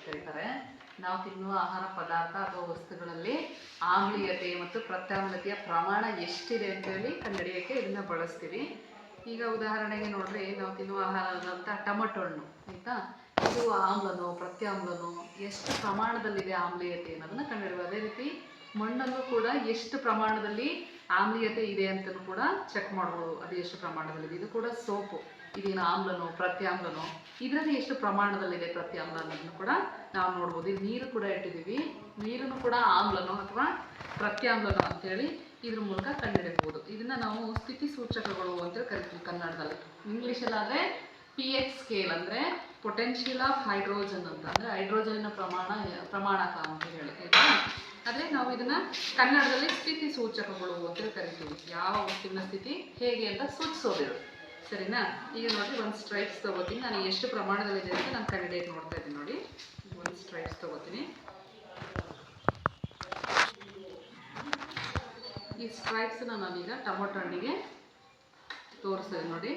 ಕರೀತಾರೆ. ನಾವು ತಿನ್ನುವ ಆಹಾರ ಪದಾರ್ಥ ಅಥವಾ ವಸ್ತುಗಳಲ್ಲಿ ಆಮ್ಲೀಯತೆ ಮತ್ತು ಪ್ರತ್ಯಾಮ್ಲತೆಯ ಪ್ರಮಾಣ ಎಷ್ಟಿದೆ ಅಂತೇಳಿ ಕಂಡುಹಿಡಿಯೋಕ್ಕೆ ಇದನ್ನು ಬಳಸ್ತೀವಿ. ಈಗ ಉದಾಹರಣೆಗೆ ನೋಡ್ರಿ, ನಾವು ತಿನ್ನುವ ಆಹಾರದಂಥ ಟೊಮಟೊ ಹಣ್ಣು ಆಯಿತಾ, ಇದು ಆಮ್ಲನೋ ಪ್ರತ್ಯಾಮ್ಲನೋ ಎಷ್ಟು ಪ್ರಮಾಣದಲ್ಲಿದೆ ಆಮ್ಲೀಯತೆ ಅನ್ನೋದನ್ನು ಕಂಡುಹಿಡಿಯುವ. ಅದೇ ರೀತಿ ಮಣ್ಣಲ್ಲೂ ಕೂಡ ಎಷ್ಟು ಪ್ರಮಾಣದಲ್ಲಿ ಆಮ್ಲೀಯತೆ ಇದೆ ಅಂತಲೂ ಕೂಡ ಚೆಕ್ ಮಾಡ್ಬೋದು, ಅದು ಎಷ್ಟು ಪ್ರಮಾಣದಲ್ಲಿದೆ. ಇದು ಕೂಡ ಸೋಪು, ಇದೇನು ಆಮ್ಲನೋ ಪ್ರತ್ಯಾಮ್ಲನೋ, ಇದರಲ್ಲಿ ಎಷ್ಟು ಪ್ರಮಾಣದಲ್ಲಿದೆ ಪ್ರತ್ಯಾಮ್ಲ ಅನ್ನೋದನ್ನು ಕೂಡ ನಾವು ನೋಡ್ಬೋದು. ಇದು ನೀರು ಕೂಡ ಇಟ್ಟಿದ್ದೀವಿ, ನೀರನ್ನು ಕೂಡ ಆಮ್ಲನೋ ಅಥವಾ ಪ್ರತ್ಯಾಮ್ಲನೋ ಅಂತೇಳಿ ಇದ್ರ ಮೂಲಕ ಕಂಡುಹಿಡಿಯಬಹುದು. ಇದನ್ನ ನಾವು ಸ್ಥಿತಿ ಸೂಚಕಗಳು ಅಂತೇಳಿ ಕರಿತೀವಿ ಕನ್ನಡದಲ್ಲಿ. ಇಂಗ್ಲೀಷಲ್ಲಾದರೆ pH ಸ್ಕೇಲ್ ಅಂದರೆ ಪೊಟೆನ್ಷಿಯಲ್ ಆಫ್ ಹೈಡ್ರೋಜನ್ ಅಂತ, ಅಂದರೆ ಹೈಡ್ರೋಜನ್ನ ಪ್ರಮಾಣಕ ಅಂತ ಹೇಳಿ ಆಯಿತಾ. ಆದರೆ ನಾವು ಇದನ್ನು ಕನ್ನಡದಲ್ಲಿ ಸ್ಥಿತಿ ಸೂಚಕಗಳು ಅಂತೇಳಿ ಕರಿತೀವಿ. ಯಾವ ವಸ್ತುವಿನ ಸ್ಥಿತಿ ಹೇಗೆ ಅಂತ ಸೂಚಿಸೋದಿರು, ಸರಿನಾ. ಈಗ ನೋಡಿ, ಒಂದು ಸ್ಟ್ರೈಪ್ಸ್ ತೊಗೋತೀನಿ. ನಾನು ಎಷ್ಟು ಪ್ರಮಾಣದಲ್ಲಿದೆ ಅಂತ ನಾನು ಕಂಡುಹಿಡಿಯಕ್ಕೆ ನೋಡ್ತಾ ಇದ್ದೀನಿ. ನೋಡಿ, ಒಂದು ಸ್ಟ್ರೈಪ್ಸ್ ತೊಗೋತೀನಿ. ಈ ಸ್ಟ್ರೈಪ್ಸ್ನ ನಾನೀಗ ಟೊಮೊಟೊ ಹಣ್ಣಿಗೆ ತೋರಿಸ್ತೇನೆ. ನೋಡಿ,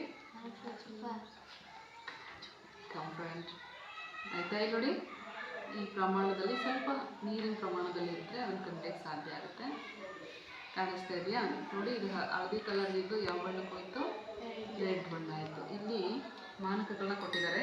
ಕಂಪೌಂಡ್ ಆಯ್ತಾ. ಇಲ್ಲಿ ನೋಡಿ, ಈ ಪ್ರಮಾಣದಲ್ಲಿ ಸ್ವಲ್ಪ ನೀರಿನ ಪ್ರಮಾಣದಲ್ಲಿ ಇದ್ದರೆ ಅದನ್ನು ಕಂಡುಹಿಡಿಯಕ್ಕೆ ಸಾಧ್ಯ ಆಗುತ್ತೆ. ಕಾಣಿಸ್ತಾ ಇದೆಯಾ? ನೋಡಿ, ಇದು ಹಳದಿ ಕಲರ್ ಇದ್ದು ಯಾವ ಬಣ್ಣಕ್ಕೆ ಹೋಯ್ತು? ರೆಡ್ ಬಣ್ಣ ಆಯಿತು. ಇಲ್ಲಿ ಮಾನಕಗಳನ್ನ ಕೊಟ್ಟಿದ್ದಾರೆ,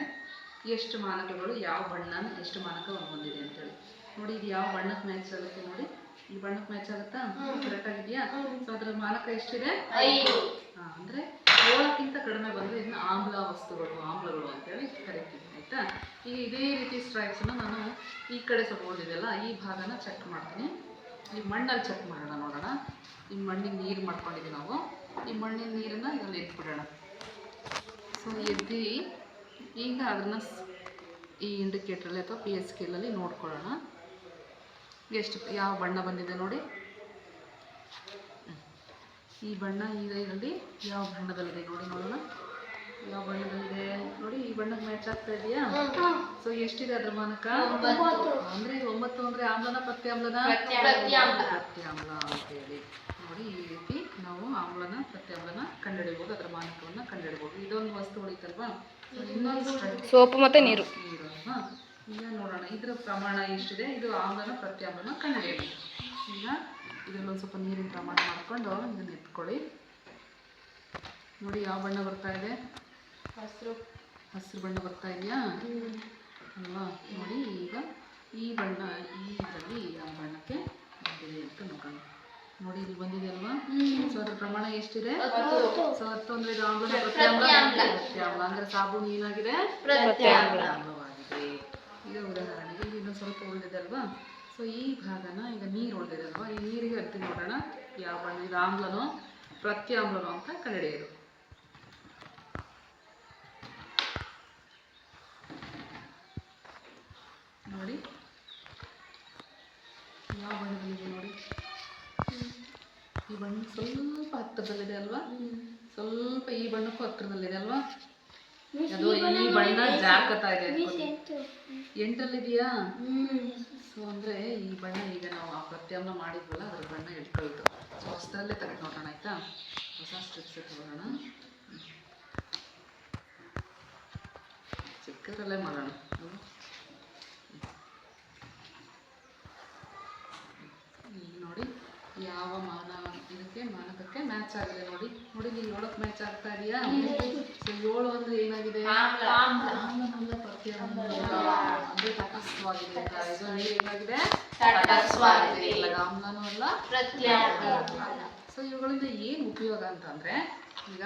ಎಷ್ಟು ಮಾನಕಗಳು ಯಾವ ಬಣ್ಣ ಎಷ್ಟು ಮಾನಕ ಹೊಂದಿದೆ ಅಂತೇಳಿ. ನೋಡಿ, ಇದು ಯಾವ ಬಣ್ಣಕ್ಕೆ ಮ್ಯಾಚ್ ಆಗುತ್ತೆ. ನೋಡಿ, ಈ ಬಣ್ಣಕ್ಕೆ ಮ್ಯಾಚ್ ಆಗುತ್ತಾ? ಕರೆಕ್ಟ್ ಆಗಿದೆಯಾ? ಸೊ ಅದರ ಮಾನಕ ಎಷ್ಟಿದೆ? 5. ಅಂದರೆ 7ಕ್ಕಿಂತ ಕಡಿಮೆ ಬಂದರೆ ಇದನ್ನ ಆಮ್ಲಗಳು ಅಂತೇಳಿ ಕರಿತೀವಿ ಆಯಿತಾ. ಈಗ ಇದೇ ರೀತಿ ಸ್ಟ್ರೈಪ್ಸನ್ನು ನಾನು ಈ ಕಡೆ ಸ್ವಲ್ಪ ಓದಿದೆಯಲ್ಲ, ಈ ಭಾಗನ ಚೆಕ್ ಮಾಡ್ತೀನಿ. ಈ ಮಣ್ಣಲ್ಲಿ ಚೆಕ್ ಮಾಡೋಣ, ನೋಡೋಣ. ಈ ಮಣ್ಣಿನ ನೀರು ಮಾಡ್ಕೊಂಡಿದ್ದೀವಿ ನಾವು. ಈ ಮಣ್ಣಿನ ನೀರನ್ನು ಇದರಲ್ಲಿ ಎದ್ಬಿಡೋಣ. ಸೊ ಎದ್ದು ಈಗ ಅದನ್ನು ಈ ಇಂಡಿಕೇಟ್ರಲ್ಲಿ ಅಥವಾ pH ಸ್ಕೇಲಲ್ಲಿ ನೋಡ್ಕೊಳ್ಳೋಣ, ಎಷ್ಟು ಯಾವ ಬಣ್ಣ ಬಂದಿದೆ ನೋಡಿ. ಈ ಬಣ್ಣ ಇದರಲ್ಲಿ ಯಾವ ಬಣ್ಣದಲ್ಲಿದೆ ನೋಡಿ, ನೋಡೋಣ ಯಾವ ಬಣ್ಣದಲ್ಲಿದೆ ನೋಡಿ. ಈ ಬಣ್ಣಕ್ಕೆ ಮ್ಯಾಚ್ ಆಗ್ತಾ ಇದೆಯಾ? ಸೊ ಎಷ್ಟಿದೆ ಅದ್ರ ಮಾನಕ? 9. ಅಂದರೆ 9 ಅಂದರೆ ಆಮ್ಲನ ಪ್ರತ್ಯಾಮ್ಲನ? ಪ್ರತ್ಯಾಮ್ಲ ಅಂತೇಳಿ. ನೋಡಿ, ಈ ರೀತಿ ನಾವು ಆಮ್ಲನ ಪ್ರತ್ಯಾಮ್ಲನ ಕಂಡುಹಿಡಿಯಬಹುದು, ಅದರ ಮಾನಕವನ್ನು ಕಂಡುಹಿಡಬಹುದು. ಇದೊಂದು ವಸ್ತು ಉಳಿತಲ್ವಾ. ಇನ್ನೊಂದು ಸೋಪು ಮತ್ತು ನೀರು. ಈಗ ನೋಡೋಣ ಇದರ ಪ್ರಮಾಣ ಎಷ್ಟಿದೆ, ಇದು ಆಮ್ಲನ ಪ್ರತ್ಯಾಮ್ಲನ ಕಂಡುಹಿಡಿಯಬೇಕು. ಈಗ ಇದರಲ್ಲೊಂದು ಸ್ವಲ್ಪ ನೀರಿನ ಪ್ರಮಾಣ ಮಾಡಿಕೊಂಡು ಇದನ್ನು ಎತ್ಕೊಳ್ಳಿ. ನೋಡಿ, ಯಾವ ಬಣ್ಣ ಬರ್ತಾ ಇದೆ? ಹಸಿರು ಬಣ್ಣ ಬರ್ತಾ ಇದೆಯಾ ಅಲ್ವಾ. ನೋಡಿ, ಈಗ ಈ ಬಣ್ಣ ಇದರಲ್ಲಿ ಯಾವ ಬಣ್ಣಕ್ಕೆ ಬಂದಿದೆ ಅಂತ ನೋಡೋಣ. ನೋಡಿ, ಇಲ್ಲಿ ಬಂದಿದೆ ಅಲ್ವಾ. ಸೊ ಅದ್ರ ಪ್ರಮಾಣ ಎಷ್ಟಿದೆ? 10. ಸೊ 10 ಅಂದರೆ ಇದು ಆಮ್ಲನ ಪ್ರತ್ಯಾಮ್ಲ ಅಂದರೆ ಸಾಬೂನು ಏನಾಗಿದೆ? ಪ್ರತ್ಯಾಮ್ಲವಾಗಿದೆ. ಈಗ ಉದಾಹರಣೆಗೆ ಇನ್ನೊಂದು ಸ್ವಲ್ಪ ಉಳಿದಿದೆ ಅಲ್ವಾ. ಸೊ ಈ ಭಾಗನ ಈಗ ನೀರು ಉಳಿದಿದೆ ಅಲ್ವಾ, ಈ ನೀರಿಗೆ ಅರ್ತಿ ನೋಡೋಣ ಯಾವ ಬಣ್ಣ, ಇದು ಆಮ್ಲನೋ ಪ್ರತ್ಯಾಮ್ಲನೋ ಅಂತ ಕಂಡುಹಿಡಿಯೋದು. ನೋಡಿ, ಯಾವ ಬಣ್ಣದಲ್ಲಿದೆ ನೋಡಿ. ಈ ಬಣ್ಣ ಸ್ವಲ್ಪ ಹತ್ತಿರದಲ್ಲಿದೆ ಅಲ್ವಾ, ಸ್ವಲ್ಪ ಈ ಬಣ್ಣಕ್ಕೂ ಹತ್ತಿರದಲ್ಲಿದೆ ಅಲ್ವಾ. ಅದು ಈ ಬಣ್ಣ ಜಾರ್ಕತ್ತಾ ಇದೆ. 8ರಲ್ಲಿದೆಯಾ? ಸೊ ಅಂದರೆ ಈ ಬಣ್ಣ ಈಗ ನಾವು ಆ ಪ್ರತ್ಯಾಮ್ಲ ಮಾಡಿದ್ವಲ್ಲ, ಅದ್ರ ಬಣ್ಣ ಇಟ್ಕೊಳ್ತು. ಸೊ ಹೊಸದಲ್ಲೇ ತೆಗೆದು ನೋಡೋಣ ಆಯಿತಾ. ಹೊಸ ಸ್ಟ್ರಿಪ್ಸ್ ತಗೊಳ್ಳೋಣ, ಚಿಕ್ಕದ್ರಲ್ಲೇ ಮಾಡೋಣ. ನೋಡಿ, ಯಾವ ಇದಕ್ಕೆ ಮಾನಕಕ್ಕೆ ಮ್ಯಾಚ್ ಆಗಿದೆ ನೋಡಿ. ನೋಡಿ, ನೀವು 7ಕ್ಕೆ ಮ್ಯಾಚ್ ಆಗ್ತಾ ಇದೆಯಾ? ಸೊ 7 ಅಂದರೆ ಏನಾಗಿದೆ? ಆಮ್ಲ ಪ್ರತ್ಯಾಮ್ಲ ಅಂದರೆ ತಟಸ್ಥವಾಗಿದೆ ಅಂತ. ಇದು ನೀರು ಏನಾಗಿದೆ? ತಟಸ್ಥವಾಗಿದೆ. ಇಲ್ಲ ಆಮ್ಲನೂ ಅಲ್ಲ ಪ್ರತ್ಯಾಮ್ಲ. ಸೊ ಇವುಗಳಿಂದ ಏನು ಉಪಯೋಗ ಅಂತಂದರೆ, ಈಗ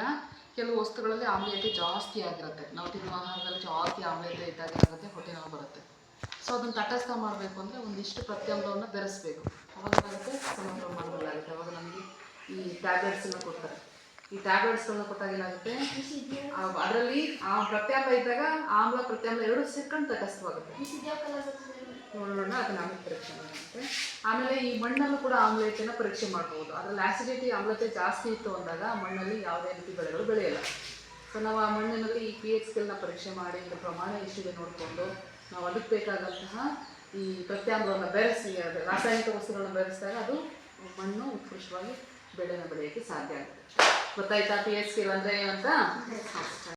ಕೆಲವು ವಸ್ತುಗಳಲ್ಲಿ ಆಮ್ಲೀಯತೆ ಜಾಸ್ತಿ ಆಗಿರುತ್ತೆ. ನಾವು ತಿನ್ನುವ ಆಹಾರದಲ್ಲಿ ಜಾಸ್ತಿ ಆಮ್ಲೀಯತೆ ಇದ್ದಾಗ ಏನಾಗುತ್ತೆ? ಹೊಟ್ಟೆ ನೋವು ಬರುತ್ತೆ. ಸೊ ಅದನ್ನು ತಟಸ್ಥ ಮಾಡಬೇಕು ಅಂದರೆ ಒಂದಿಷ್ಟು ಪ್ರತ್ಯಾಮ್ಲವನ್ನು ಬೆರೆಸಬೇಕು. ಅವಾಗ ಏನಾಗುತ್ತೆ? ಸಮ ಪ್ರಮಾಣದಲ್ಲಾಗುತ್ತೆ. ಅವಾಗ ನಮಗೆ ಈ ಟ್ಯಾಬ್ಲೆಟ್ಸನ್ನು ಕೊಡ್ತಾರೆ. ಈ ಟ್ಯಾಬ್ಲೆಟ್ಸ್ಗಳನ್ನ ಕೊಟ್ಟಾಗ ಏನಾಗುತ್ತೆ? ಅದರಲ್ಲಿ ಆ ಪ್ರತ್ಯಾಮ್ಲ ಇದ್ದಾಗ ಆಮ್ಲ ಪ್ರತ್ಯಾಮ್ಲ ಎರಡು ಸೇರ್ಕೊಂಡು ತಟಸ್ಥವಾಗುತ್ತೆ. ನೋಡೋಣ, ಅದನ್ನ ಆಮೇಲೆ ಪರೀಕ್ಷೆ ಮಾಡುತ್ತೆ. ಆಮೇಲೆ ಈ ಮಣ್ಣಲ್ಲೂ ಕೂಡ ಆಮ್ಲತೆಯನ್ನು ಪರೀಕ್ಷೆ ಮಾಡ್ಬೋದು. ಅದರಲ್ಲಿ ಆ್ಯಸಿಡಿಟಿ ಆಮ್ಲತೆ ಜಾಸ್ತಿ ಇತ್ತು ಅಂದಾಗ ಮಣ್ಣಲ್ಲಿ ಯಾವುದೇ ರೀತಿ ಬೆಳೆಗಳು ಬೆಳೆಯಲ್ಲ. ಸೊ ನಾವು ಆ ಮಣ್ಣಿನಲ್ಲಿ ಈ pH ಸ್ಕೇಲ್ನ ಪರೀಕ್ಷೆ ಮಾಡಿ ಇದರ ಪ್ರಮಾಣ ಎಷ್ಟಿದೆ ನೋಡಿಕೊಂಡು ನಾವು ಅದಕ್ಕೆ ಬೇಕಾದಂತಹ ಈ ಪ್ರತ್ಯಾಮ್ಲವನ್ನು ಬೆರೆಸಿ, ರಾಸಾಯನಿಕ ವಸ್ತುಗಳನ್ನು ಬೆರೆಸಿದಾಗ ಅದು ಮಣ್ಣು ಉತ್ಕೃಷ್ಟವಾಗಿ ಬೆಳೆಯೋಕ್ಕೆ ಸಾಧ್ಯ ಆಗುತ್ತೆ. ಗೊತ್ತಾಯ್ತಾ pH ಸ್ಕೇಲ್ ಅಂದರೆ ಏನಂತ?